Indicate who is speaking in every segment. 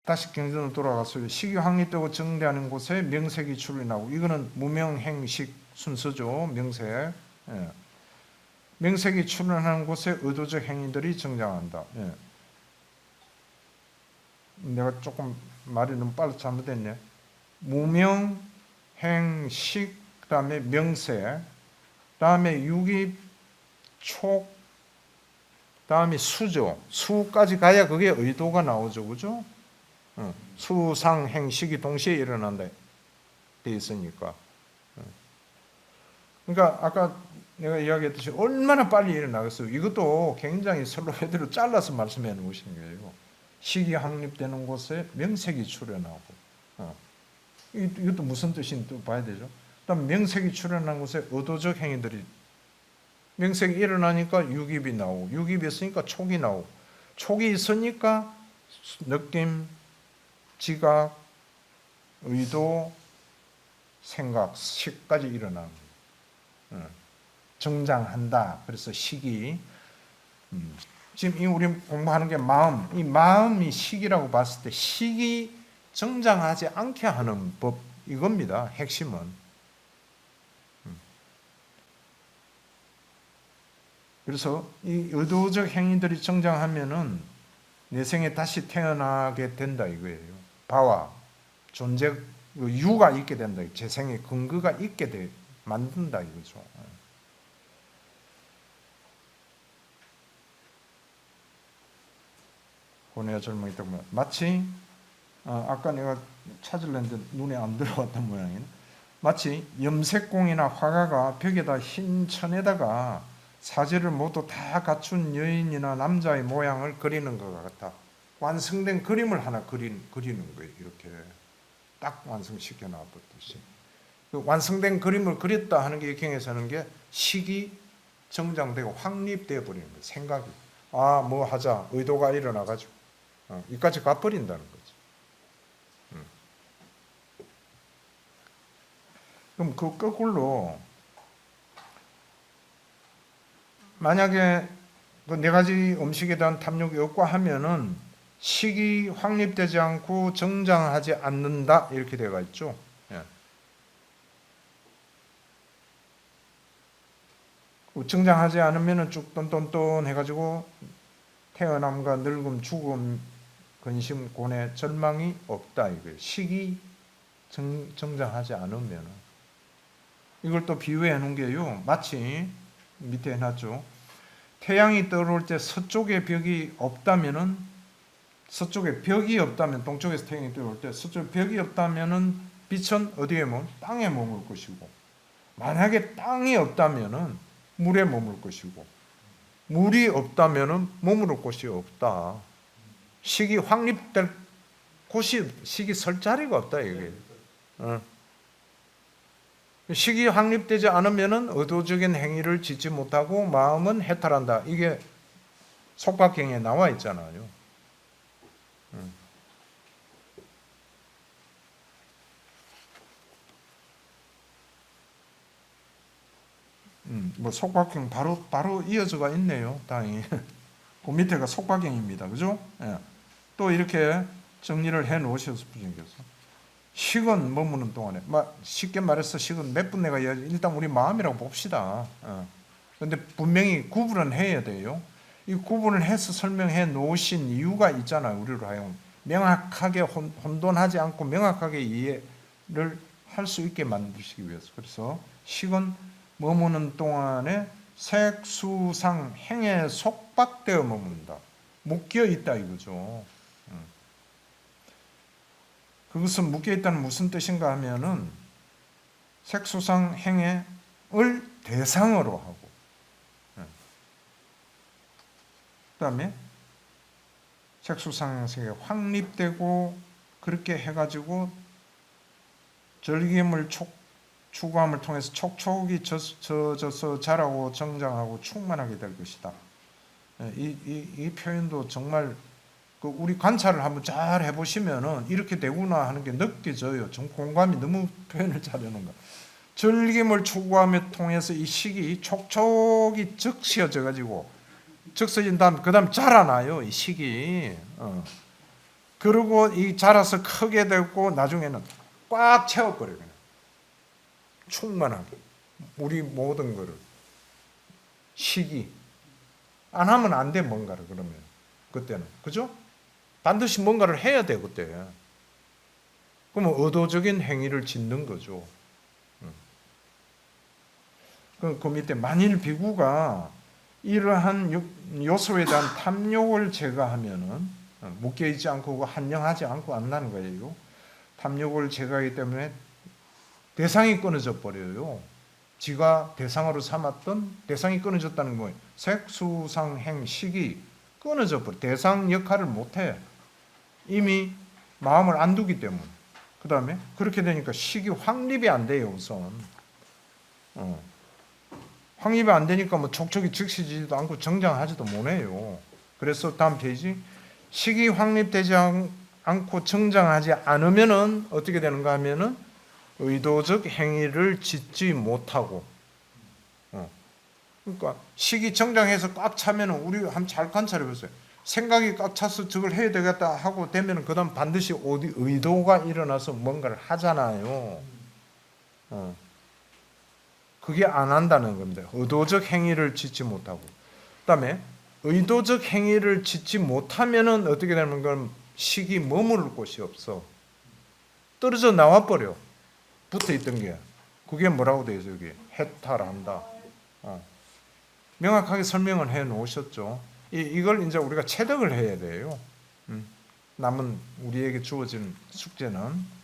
Speaker 1: 다시 경전으로 돌아가서 식이 확립되고 정대하는 곳에 명색이 출현하고, 이거는 무명행식 순서죠. 명색. 예. 명색이 출현하는 곳에 의도적 행위들이 정장한다. 예. 내가 조금 말이 너무 빨리 잘못했네. 무명, 행식, 그 다음에 명색, 그 다음에 유기, 촉, 그 다음에 수죠. 수까지 가야 그게 의도가 나오죠. 그죠? 수, 상, 행식이 동시에 일어난다 돼 있으니까. 그러니까 아까 내가 이야기했듯이 얼마나 빨리 일어나겠어요. 이것도 굉장히 슬로헤드로 잘라서 말씀해 놓으신 거예요. 식이 확립되는 곳에 명색이 출현하고, 이것도 무슨 뜻인지 또 봐야 되죠. 그다음 명색이 출현한 곳에 의도적 행위들이, 명색이 일어나니까 유깁이 나오고, 유깁이 있으니까 촉이 나오고, 촉이 있으니까 느낌, 지각, 의도, 생각, 식까지 일어나는 거예요. 정장한다. 그래서 식이, 지금 우리 공부하는 게 마음, 이 마음이 식이라고 봤을 때 식이 정장하지 않게 하는 법, 이겁니다. 핵심은. 그래서 이 의도적 행위들이 정장하면은 내생에 다시 태어나게 된다 이거예요. 바와 존재 유가 있게 된다. 재생의 근거가 있게 만든다 이거죠. 고뇌와 절망이 있다고 말합니다. 마치 아까 내가 찾으려는데 눈에 안 들어왔던 모양이네. 마치 염색공이나 화가가 벽에다 흰 천에다가 사지를 모두 다 갖춘 여인이나 남자의 모양을 그리는 것 같다. 완성된 그림을 하나 그리는 거예요. 이렇게 딱 완성시켜 놔뒀듯이. 그 완성된 그림을 그렸다 하는 게 경에서는 게 식이 정장되고 확립되어 버리는 거예요. 생각이. 뭐 하자. 의도가 일어나가지고. 이까지 가버린다는 거죠. 그럼 그 거꾸로 만약에 그 네 가지 음식에 대한 탐욕이 없고 하면은 식이 확립되지 않고 정장하지 않는다 이렇게 되어 있죠. 예. 정장하지 않으면은 쭉 똔똔똔 해가지고 태어남과 늙음, 죽음, 근심, 고뇌, 절망이 없다 이거예요. 식이 정장하지 않으면은. 이걸 또 비유해 놓은 게요. 마치 밑에 해놨죠. 태양이 떠오를 때 서쪽에 벽이 없다면은, 서쪽에 벽이 없다면, 동쪽에서 태양이 떠오를 때 서쪽에 벽이 없다면은 빛은 어디에 땅에 머물 것이고, 만약에 땅이 없다면은 물에 머물 것이고, 물이 없다면은 머무를 곳이 없다. 식이 확립될 곳이, 식이 설 자리가 없다 이게. 식이 확립되지 않으면은 의도적인 행위를 짓지 못하고 마음은 해탈한다. 이게 속박경에 나와 있잖아요. 뭐 속박경 바로 이어져가 있네요. 다행히. 그 밑에가 속박경입니다. 그죠? 예. 또 이렇게 정리를 해 놓으셔서 부정교수. 식은 머무는 동안에, 쉽게 말해서 식은 몇 분 내가 일단 우리 마음이라고 봅시다. 그런데 분명히 구분은 해야 돼요. 이 구분을 해서 설명해 놓으신 이유가 있잖아요. 우리로 하여금 명확하게 혼돈하지 않고 명확하게 이해를 할 수 있게 만드시기 위해서. 그래서 식은 머무는 동안에 색수상 행에 속박되어 머문다. 묶여 있다 이거죠. 그것은 묶여있다는 무슨 뜻인가 하면은 색수상 행해을 대상으로 하고, 그 다음에 색수상 행에 확립되고 그렇게 해가지고 절기물 추구함을 통해서 촉촉이 젖어서 자라고 정장하고 충만하게 될 것이다. 이 표현도 정말 우리 관찰을 한번 잘 해보시면은 이렇게 되구나 하는 게 느껴져요. 좀 공감이 너무 표현을 잘하는가. 절김을 추구하며 통해서 이 식이 촉촉이 적셔져 가지고 적셔진 다음 그 다음 자라나요. 이 식이 그리고 이 자라서 크게 되고 나중에는 꽉 채워버려요. 그냥. 충만하게. 우리 모든 거를. 시기. 안 하면 안 돼, 뭔가를, 그러면. 그때는. 그죠? 반드시 뭔가를 해야 돼, 그때. 그러면 의도적인 행위를 짓는 거죠. 그 밑에 만일 비구가 이러한 요소에 대한 탐욕을 제거하면은 묶여있지 않고 한영하지 않고 안다는 거예요. 탐욕을 제거하기 때문에 대상이 끊어져 버려요. 지가 대상으로 삼았던 대상이 끊어졌다는 거예요. 색, 수, 상, 행, 식이 끊어져 버려. 대상 역할을 못해. 이미 마음을 안 두기 때문에. 그 다음에 그렇게 되니까 식이 확립이 안 돼요, 우선. 확립이 안 되니까 뭐 촉촉이 즉시지도 않고 정장하지도 못해요. 그래서 다음 페이지. 식이 확립되지 않고 정장하지 않으면은 어떻게 되는가 하면은 의도적 행위를 짓지 못하고. 그러니까 식이 정장해서 꽉 차면은 우리 한번 잘 관찰해 보세요. 생각이 꽉 차서 저걸 해야 되겠다 하고 되면은 그다음 반드시 어디 의도가 일어나서 뭔가를 하잖아요. 그게 안 한다는 겁니다. 의도적 행위를 짓지 못하고. 그다음에 의도적 행위를 짓지 못하면은 어떻게 되는 건 식이 머무를 곳이 없어. 떨어져 나와 버려. 붙어 있던 게. 그게 뭐라고 되어 있어요? 여기 해탈한다. 명확하게 설명을 해 놓으셨죠. 이걸 이제 우리가 체득을 해야 돼요. 남은 우리에게 주어진 숙제는.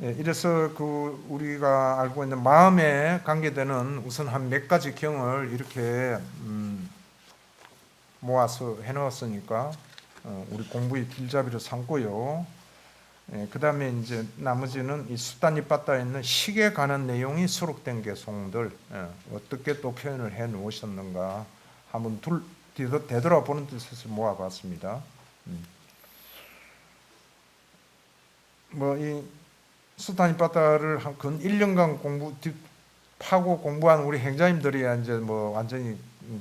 Speaker 1: 이래서 그 우리가 알고 있는 마음에 관계되는 우선 한 몇 가지 경을 이렇게 모아서 해놓았으니까 우리 공부의 길잡이로 삼고요. 그 다음에 이제 나머지는 이 수단이 빠따 있는 식에 관한 내용이 수록된 개송들 어떻게 또 표현을 해 놓으셨는가 한번 되돌아보는 뜻에서 모아봤습니다. 뭐 이 수단이 빠따를 한 근 1년간 파고 공부한 우리 행자님들이 이제 뭐 완전히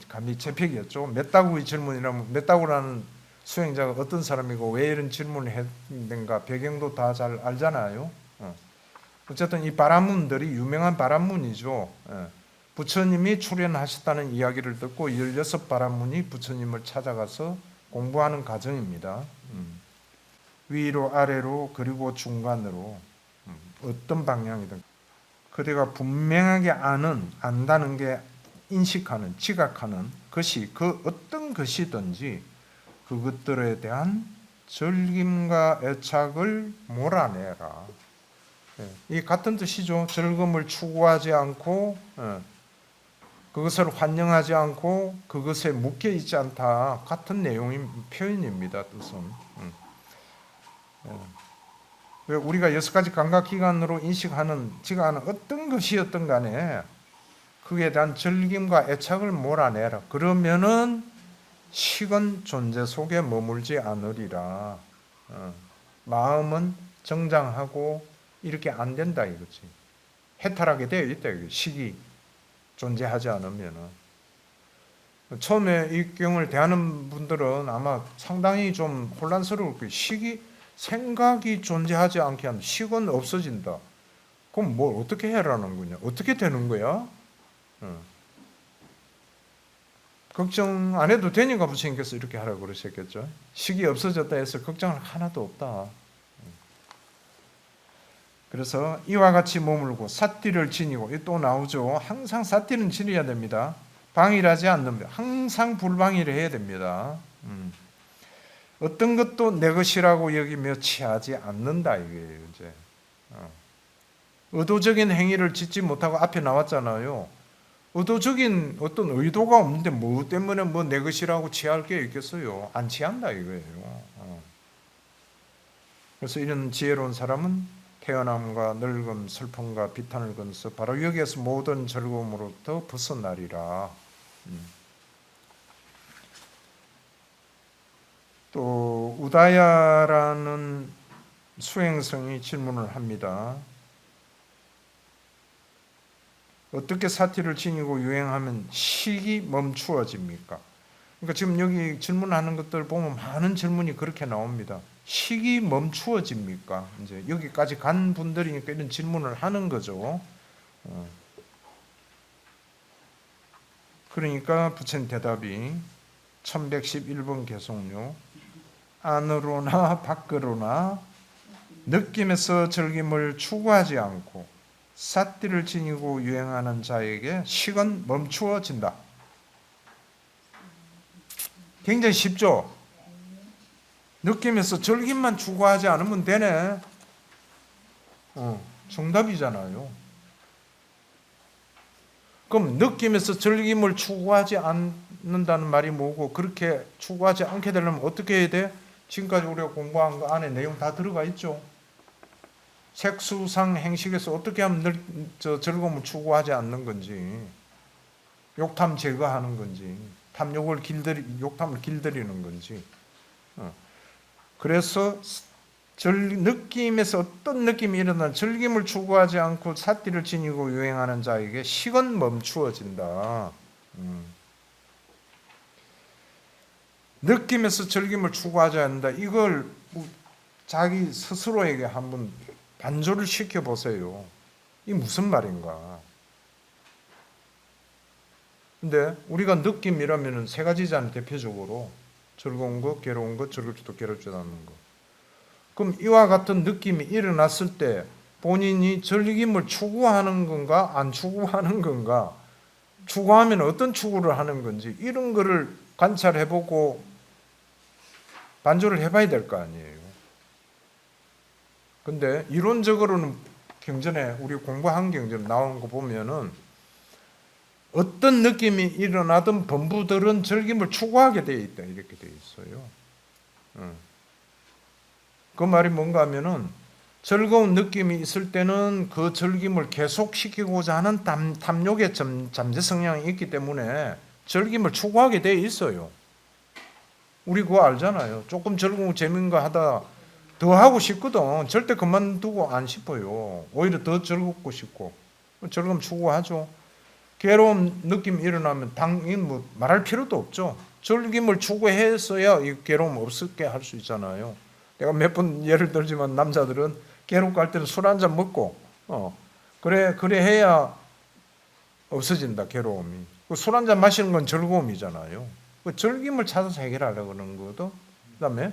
Speaker 1: 감히 제팩이었죠. 메따구의 질문이라면 메따구라는 수행자가 어떤 사람이고 왜 이런 질문을 했는가 배경도 다 잘 알잖아요. 어쨌든 이 바람문들이 유명한 바람문이죠. 부처님이 출연하셨다는 이야기를 듣고 16바람문이 부처님을 찾아가서 공부하는 과정입니다. 위로 아래로 그리고 중간으로 어떤 방향이든 그대가 분명하게 안다는 게 인식하는 지각하는 것이 그 어떤 것이든지 그것들에 대한 즐김과 애착을 몰아내라. 이 같은 뜻이죠. 즐거움을 추구하지 않고 그것을 환영하지 않고 그것에 묶여 있지 않다. 같은 내용의 표현입니다. 뜻은. 우리가 6가지 감각기관으로 인식하는 지각하는 어떤 것이었든 간에 그에 대한 즐김과 애착을 몰아내라. 그러면은 식은 존재 속에 머물지 않으리라. 마음은 정장하고 이렇게 안 된다 이거지. 해탈하게 되어 있다 이거. 식이 존재하지 않으면은. 처음에 이 경을 대하는 분들은 아마 상당히 좀 혼란스러울 거예요. 생각이 존재하지 않게 하면 식은 없어진다. 그럼 뭘 어떻게 해라는 거냐? 어떻게 되는 거야? 걱정 안 해도 되니까 부처님께서 이렇게 하라고 그러셨겠죠. 식이 없어졌다 해서 걱정은 하나도 없다. 그래서 이와 같이 머물고 사띠를 지니고 또 나오죠. 항상 사띠는 지려야 됩니다. 방일하지 않는 항상 불방일을 해야 됩니다. 어떤 것도 내 것이라고 여기며 취하지 않는다 이거예요. 이제 의도적인 행위를 짓지 못하고 앞에 나왔잖아요. 의도적인 어떤 의도가 없는데 뭐 때문에 뭐 내 것이라고 취할 게 있겠어요? 안 취한다 이거예요. 그래서 이런 지혜로운 사람은 태어남과 늙음, 슬픔과 비탄을 건서 바로 여기에서 모든 즐거움으로부터 벗어나리라. 또 우다야라는 수행성이 질문을 합니다. 어떻게 사티를 지니고 유행하면 식이 멈추어집니까? 그러니까 지금 여기 질문하는 것들 보면 많은 질문이 그렇게 나옵니다. 식이 멈추어집니까? 이제 여기까지 간 분들이니까 이런 질문을 하는 거죠. 그러니까 부처님 대답이 1111번 개송료 안으로나 밖으로나 느낌에서 즐김을 추구하지 않고 삿띠를 지니고 유행하는 자에게 식은 멈추어진다. 굉장히 쉽죠? 느낌에서 즐김만 추구하지 않으면 되네. 정답이잖아요. 그럼 느낌에서 즐김을 추구하지 않는다는 말이 뭐고, 그렇게 추구하지 않게 되려면 어떻게 해야 돼? 지금까지 우리가 공부한 거 안에 내용 다 들어가 있죠. 색수상 행식에서 어떻게 하면 즐거움을 추구하지 않는 건지, 욕탐 제거하는 건지, 욕탐을 길들이는 건지. 그래서 느낌에서 어떤 느낌이 일어나 즐김을 추구하지 않고 삿띠를 지니고 유행하는 자에게 식은 멈추어진다. 느낌에서 즐김을 추구하지 않는다. 이걸 자기 스스로에게 한번 반조를 시켜보세요. 이게 무슨 말인가? 근데 우리가 느낌이라면 세 가지잖아요. 대표적으로 즐거운 것, 괴로운 것, 즐겁지도 괴롭지도 않는 것. 그럼 이와 같은 느낌이 일어났을 때 본인이 즐김을 추구하는 건가, 안 추구하는 건가, 추구하면 어떤 추구를 하는 건지, 이런 거를 관찰해보고 반조를 해봐야 될 거 아니에요. 근데 이론적으로는 경전에, 우리 공부한 경전 나온 거 보면은 어떤 느낌이 일어나든 범부들은 즐김을 추구하게 되어 있다, 이렇게 되어 있어요. 그 말이 뭔가 하면은 즐거운 느낌이 있을 때는 그 즐김을 계속시키고자 하는 탐욕의 잠재 성향이 있기 때문에 즐김을 추구하게 되어 있어요. 우리 그거 알잖아요. 조금 즐거운 재밌는 거 하다 더 하고 싶거든. 절대 그만두고 안 싶어요. 오히려 더 즐겁고 싶고. 즐거움 추구하죠. 괴로운 느낌이 일어나면 당연히 뭐 말할 필요도 없죠. 즐김을 추구했어야 이 괴로움 없게 할 수 있잖아요. 내가 몇 번 예를 들지만 남자들은 괴롭고 할 때는 술 한잔 먹고 그래 해야 없어진다, 괴로움이. 술 한잔 마시는 건 즐거움이잖아요. 그 즐김을 찾아서 해결하려고 그러는 거거든. 그다음에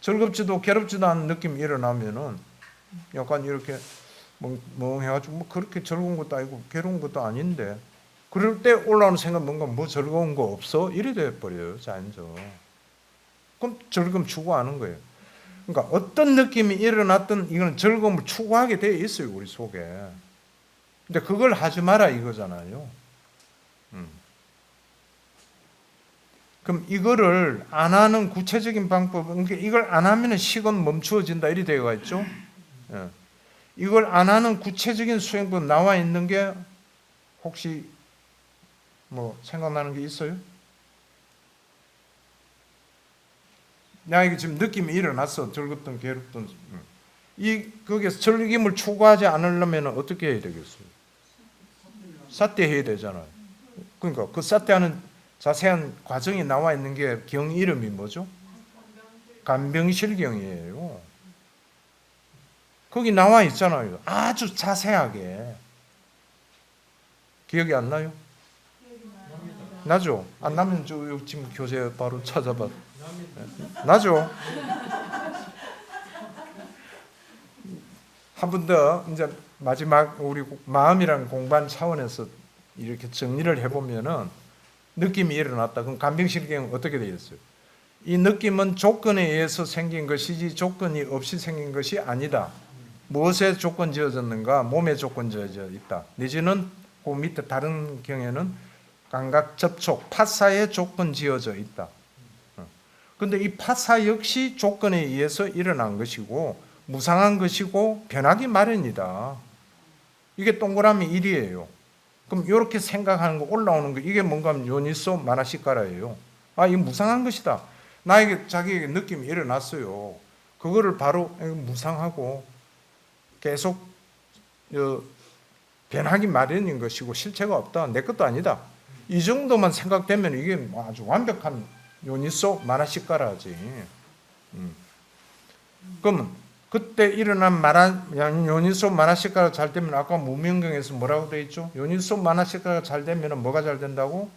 Speaker 1: 즐겁지도 괴롭지도 않은 느낌이 일어나면은 약간 이렇게 멍해가지고 뭐 그렇게 즐거운 것도 아니고 괴로운 것도 아닌데, 그럴 때 올라오는 생각 뭔가 뭐 즐거운 거 없어? 이래 돼버려요, 자연적으로. 그럼 즐거움 추구하는 거예요. 그러니까 어떤 느낌이 일어났든 이건 즐거움을 추구하게 되어 있어요, 우리 속에. 근데 그걸 하지 마라 이거잖아요. 그럼 이거를 안 하는 구체적인 방법은, 그러니까 이걸 안 하면 식은 멈추어진다 이리 되어 있죠. 이걸 안 하는 구체적인 수행법 나와 있는 게 혹시 뭐 생각나는 게 있어요? 나에게 지금 느낌이 일어났어. 즐겁든 괴롭든. 거기서 즐김을 추구하지 않으려면 어떻게 해야 되겠어요? 삿대해야 되잖아요. 그러니까 그 삿대하는 자세한 과정이 나와 있는 게 경 이름이 뭐죠? 간병실경이에요. 거기 나와 있잖아요. 아주 자세하게. 기억이 안 나요? 나죠? 안 나면 지금 교재 바로 찾아봐. 나죠? 한 번 더 이제 마지막 우리 마음이랑 공부한 차원에서 이렇게 정리를 해보면은 느낌이 일어났다. 그럼 간병실경은 어떻게 되겠어요? 이 느낌은 조건에 의해서 생긴 것이지 조건이 없이 생긴 것이 아니다. 무엇에 조건 지어졌는가? 몸에 조건 지어져 있다. 내지는 그 밑에 다른 경에는 감각 접촉, 파사에 조건 지어져 있다. 그런데 이 파사 역시 조건에 의해서 일어난 것이고 무상한 것이고 변하기 마련이다. 이게 동그라미 1이에요. 그럼 이렇게 생각하는 거, 올라오는 거, 이게 뭔가 하면 요니소 마나시카라예요. 아, 이거 무상한 것이다. 나에게 자기에게 느낌이 일어났어요. 그거를 바로 무상하고 계속 변하기 마련인 것이고 실체가 없다. 내 것도 아니다. 이 정도만 생각되면 이게 아주 완벽한 요니소 마나시카라지. 그러면 그때 일어난 요니소 마나시카가 잘 되면 아까 무명경에서 뭐라고 되어 있죠? 요니소 마나시카가 잘 되면 뭐가 잘 된다고?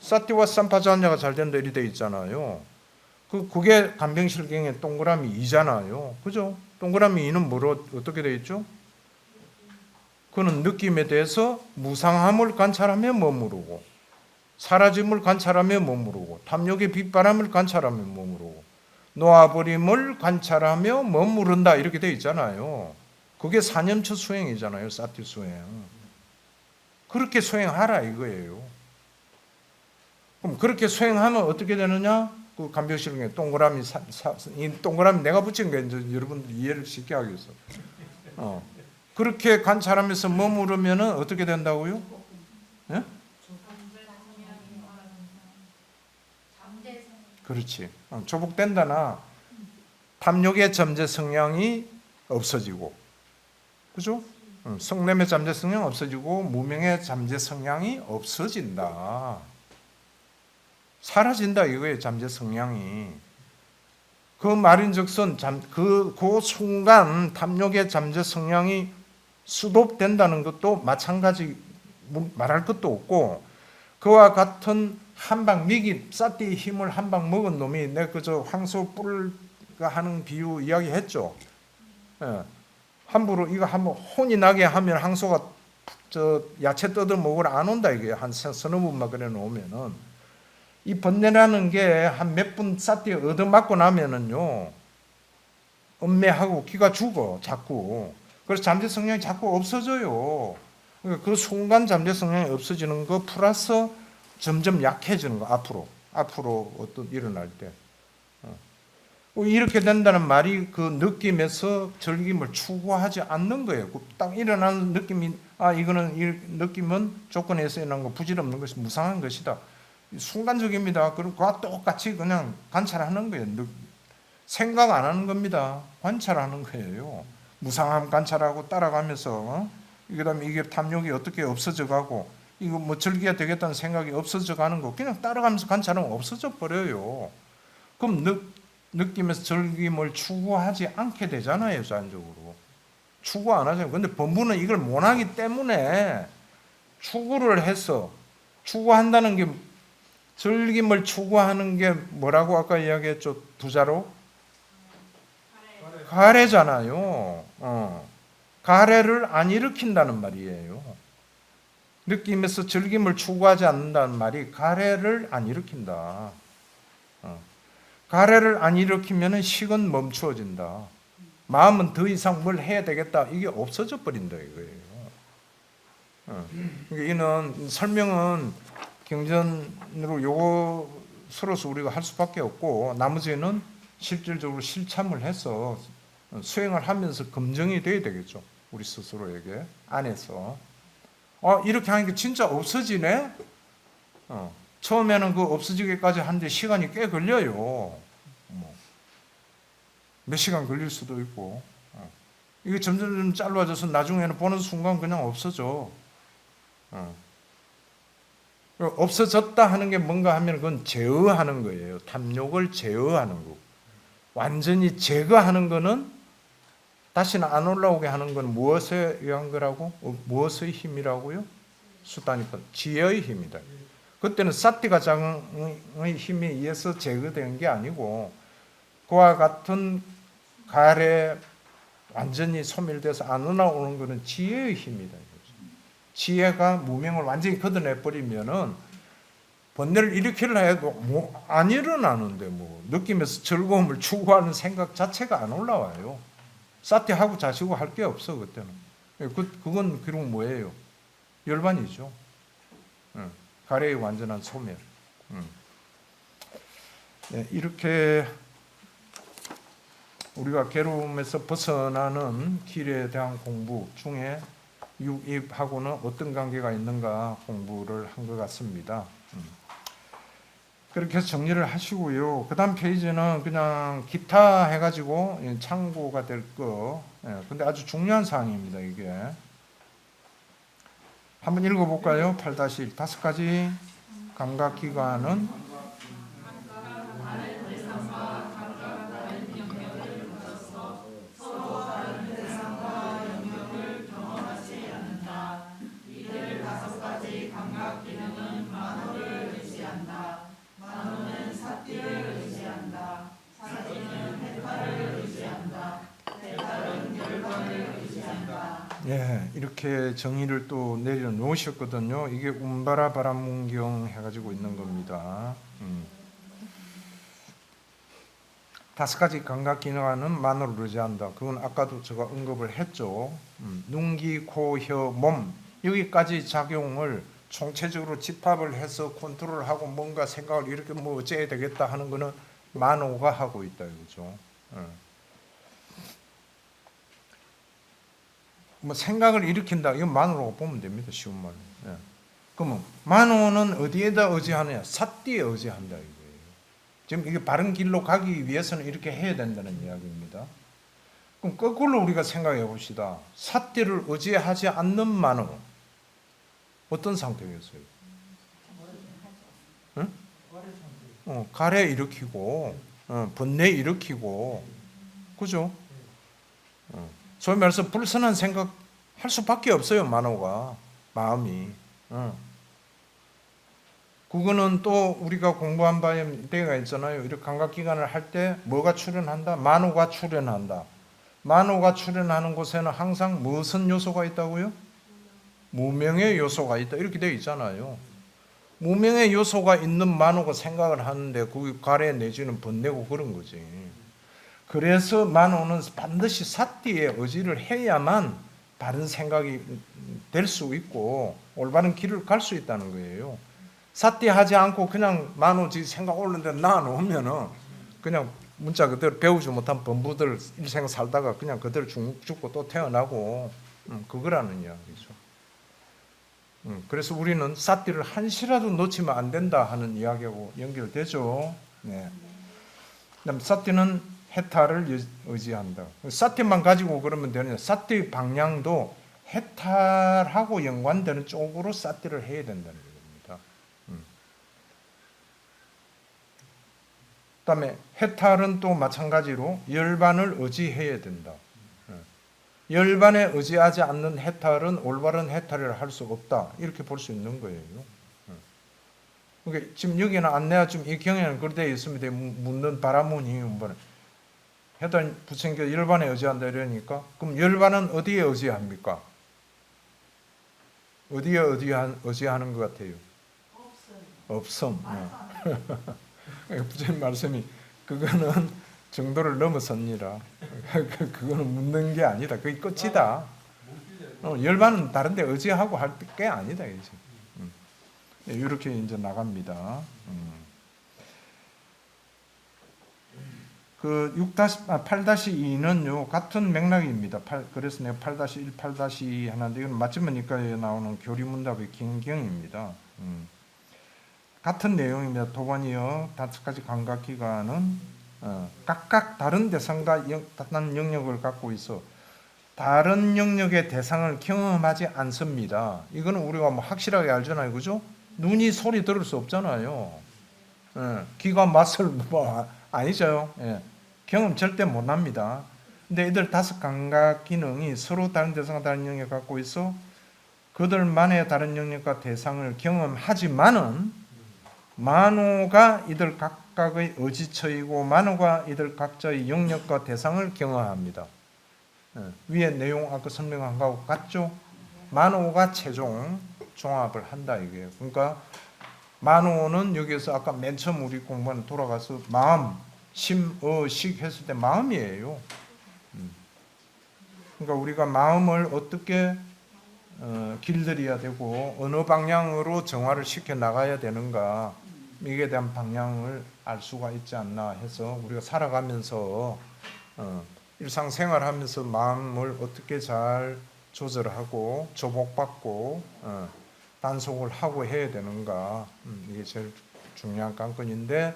Speaker 1: 사티와 삼파자냐가 잘 된다 이렇게 되어 있잖아요. 그게 간병실경의 동그라미 2잖아요. 그죠? 동그라미 2는 뭐로 어떻게 되어 있죠? 그는 느낌에 대해서 무상함을 관찰하며 머무르고, 사라짐을 관찰하며 머무르고, 탐욕의 빗바람을 관찰하며 머무르고, 놓아버림을 관찰하며 머무른다 이렇게 되어 있잖아요. 그게 사념처 수행이잖아요. 사티 수행. 그렇게 수행하라 이거예요. 그럼 그렇게 수행하면 어떻게 되느냐? 그 간병실경에 동그라미 이 동그라미 내가 붙인 게 이제 여러분들 이해를 쉽게 하기 위해서. 그렇게 관찰하면서 머무르면은 어떻게 된다고요? 예? 그렇지. 조복된다나 탐욕의 잠재 성향이 없어지고, 그죠? 성냄의 잠재 성향 없어지고 무명의 잠재 성향이 없어진다. 사라진다 이거예요. 잠재 성향이. 그 말인즉슨 그 순간 탐욕의 잠재 성향이 수독된다는 것도 마찬가지 말할 것도 없고, 그와 같은 한방 미기 사띠의 힘을 한 방 먹은 놈이 내가 그저 황소 뿔가 하는 비유 이야기했죠. 예. 함부로 이거 한번 혼이 나게 하면 황소가 저 야채 뜯어 먹으러 안 온다 이게 한 서너 분만 그래 놓으면은 이 번뇌라는 게 한 몇 분 사띠에 얻어맞고 나면은요 음매하고 기가 죽어 자꾸. 그래서 잠재 성향이 자꾸 없어져요. 그 순간 잠재 성향이 없어지는 거 플러스 점점 약해지는 거 앞으로 어떤 일어날 때 이렇게 된다는 말이 그 느낌에서 즐김을 추구하지 않는 거예요. 딱 일어나는 느낌이 이거는 이 느낌은 조건에서 일어난 거 부질없는 것이 무상한 것이다. 순간적입니다. 그럼 그와 똑같이 그냥 관찰하는 거예요. 생각 안 하는 겁니다. 관찰하는 거예요. 무상함 관찰하고 따라가면서 그다음에 이게 탐욕이 어떻게 없어져 가고 이거 뭐 즐기게 되겠다는 생각이 없어져 가는 거 그냥 따라가면서 관찰하면 없어져 버려요. 그럼 느낌에서 즐김을 추구하지 않게 되잖아요. 자연적으로. 추구 안 하잖아요. 근데 범부는 이걸 못하기 때문에 추구를 해서 추구한다는 게 즐김을 추구하는 게 뭐라고 아까 이야기했죠? 두 자로? 가래잖아요. 가래를 안 일으킨다는 말이에요. 느낌에서 즐김을 추구하지 않는다는 말이 가래를 안 일으킨다. 가래를 안 일으키면 식은 멈추어진다. 마음은 더 이상 뭘 해야 되겠다. 이게 없어져 버린다 이거예요. 이는 설명은 경전으로 요것으로서 우리가 할 수밖에 없고 나머지는 실질적으로 실참을 해서 수행을 하면서 검증이 돼야 되겠죠. 우리 스스로에게 안에서 이렇게 하니까 진짜 없어지네. 처음에는 그 없어지기까지 하는데 시간이 꽤 걸려요. 몇 시간 걸릴 수도 있고. 이게 점점 짧아져서 나중에는 보는 순간 그냥 없어져. 없어졌다 하는 게 뭔가 하면 그건 제어하는 거예요. 탐욕을 제어하는 거. 완전히 제거하는 거는 다시는 안 올라오게 하는 건 무엇에 의한 거라고? 무엇의 힘이라고요? 수다니까 지혜의 힘이다. 그때는 사티가 장의 힘에 의해서 제거된 게 아니고 그와 같은 가래 완전히 소멸돼서 안 올라오는 것은 지혜의 힘이다. 지혜가 무명을 완전히 걷어내버리면은 번뇌를 일으키려 해도 안 일어나는데 느낌에서 즐거움을 추구하는 생각 자체가 안 올라와요. 사티하고 자시고 할 게 없어 그때는. 그건 결국 뭐예요? 열반이죠. 가래의 완전한 소멸. 네, 이렇게 우리가 괴로움에서 벗어나는 길에 대한 공부 중에 육입하고는 어떤 관계가 있는가 공부를 한 것 같습니다. 그렇게 해서 정리를 하시고요. 그 다음 페이지는 그냥 기타 해가지고 참고가 될 거. 근데 아주 중요한 사항입니다. 이게. 한번 읽어볼까요? 8-1 5가지 감각기관은 예, 이렇게 정의를 또 내려놓으셨거든요. 이게 운바라 바람문경 해가지고 있는 겁니다. 5가지 감각 기능하는 만으로 의지한다. 그건 아까도 제가 언급을 했죠. 눈, 귀, 코, 혀, 몸 여기까지 작용을 총체적으로 집합을 해서 컨트롤하고 뭔가 생각을 이렇게 뭐 어째야 되겠다 하는 거는 만오가 하고 있다 이거죠. 뭐 생각을 일으킨다 이건 만오라고 보면 됩니다. 쉬운 말로. 예. 그러면 만오는 어디에다 의지하느냐? 사띠에 의지한다 이거예요. 지금 이게 바른 길로 가기 위해서는 이렇게 해야 된다는 이야기입니다. 그럼 거꾸로 우리가 생각해 봅시다. 사띠를 의지하지 않는 만오 어떤 상태겠어요? 응? 가래 일으키고 번뇌 일으키고 그죠? 소위 말해서 불선한 생각 할 수밖에 없어요. 만호가 마음이. 그거는 또 우리가 공부한 바에 때가 있잖아요. 이렇게 감각기관을 할 때 뭐가 출현한다? 만호가 출현한다. 만호가 출현하는 곳에는 항상 무슨 요소가 있다고요? 무명의 요소가 있다. 이렇게 되어 있잖아요. 무명의 요소가 있는 만호가 생각을 하는데 그게 가래 내지는 번뇌고 그런 거지. 그래서 만호는 반드시 사띠에 의지를 해야만 바른 생각이 될 수 있고 올바른 길을 갈 수 있다는 거예요. 사띠하지 않고 그냥 만호지 생각 오르는데 놔놓으면은 그냥 문자 그대로 배우지 못한 범부들 일생 살다가 그냥 그대로 죽고 또 태어나고 그거라는 이야기죠. 그래서 우리는 사띠를 한시라도 놓치면 안 된다 하는 이야기하고 연결되죠. 네. 그다음 사띠는 해탈을 의지한다. 사띠만 가지고 그러면 되느냐? 사띠의 방향도 해탈하고 연관되는 쪽으로 사띠를 해야 된다는 겁니다. 그다음에 해탈은 또 마찬가지로 열반을 의지해야 된다. 열반에 의지하지 않는 해탈은 올바른 해탈을 할 수 없다. 이렇게 볼 수 있는 거예요. 그러니까 지금 여기는 안내가 좀 이 경에는 그렇게 되어 있습니다. 묻는 바라문이 해탈 부처님께서 열반에 의지한다 이러니까 그럼 열반은 어디에 의지합니까? 어디에 의지하는 것 같아요? 없음. 부처님 말씀이 그거는 정도를 넘어섭니다. 그거는 묻는 게 아니다. 그게 끝이다. 열반은 다른 데 의지하고 할 게 아니다. 이제. 이렇게 이제 나갑니다. 그 8-2는요 같은 맥락입니다. 그래서 내가 8-1, 8-2 하는데 이건 맞춤이니까 나오는 교리문답의 경경입니다. 같은 내용입니다. 도반이요 5가지 감각기관은 각각 다른 대상과 다른 영역을 갖고 있어 다른 영역의 대상을 경험하지 않습니다. 이거는 우리가 뭐 확실하게 알잖아요, 그죠? 눈이 소리 들을 수 없잖아요. 귀가 맛을 뭐 아니죠. 경험 절대 못합니다. 근데 이들 5 감각 기능이 서로 다른 대상과 다른 영역을 갖고 있어 그들만의 다른 영역과 대상을 경험하지만은 만호가 이들 각각의 의지처이고 만호가 이들 각자의 영역과 대상을 경험합니다. 위에 내용 아까 설명한 거하고 같죠? 만호가 최종 종합을 한다 이게요. 그러니까 만호는 여기에서 아까 맨 처음 우리 공부한 돌아가서 마음, 심, 식 했을 때 마음이에요. 그러니까 우리가 마음을 어떻게 길들여야 되고 어느 방향으로 정화를 시켜 나가야 되는가 이게 대한 방향을 알 수가 있지 않나 해서 우리가 살아가면서 일상생활하면서 마음을 어떻게 잘 조절하고 조복받고 단속을 하고 해야 되는가 이게 제일 중요한 관건인데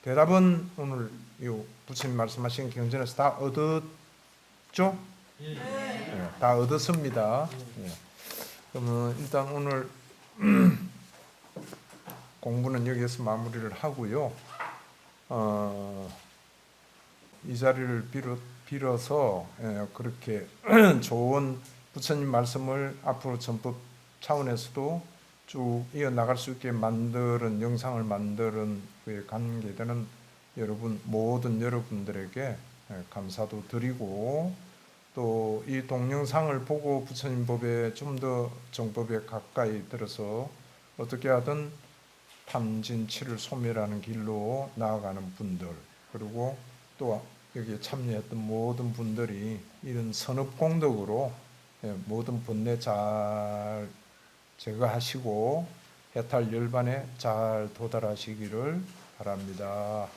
Speaker 1: 대답은 오늘 이 부처님 말씀하신 경전에서 다 얻었죠? 네, 다 얻었습니다. 네. 그러면 일단 오늘 공부는 여기에서 마무리를 하고요. 이 자리를 빌어서 그렇게 좋은 부처님 말씀을 앞으로 전법 차원에서도 쭉 이어나갈 수 있게 만드는 영상을 만드는 그에 관계되는 모든 여러분들에게 감사도 드리고 또 이 동영상을 보고 부처님 법에 좀 더 정법에 가까이 들어서 어떻게 하든 탐진치를 소멸하는 길로 나아가는 분들, 그리고 또 여기에 참여했던 모든 분들이 이런 선업공덕으로 모든 번뇌 잘 제거하시고 해탈 열반에 잘 도달하시기를 바랍니다.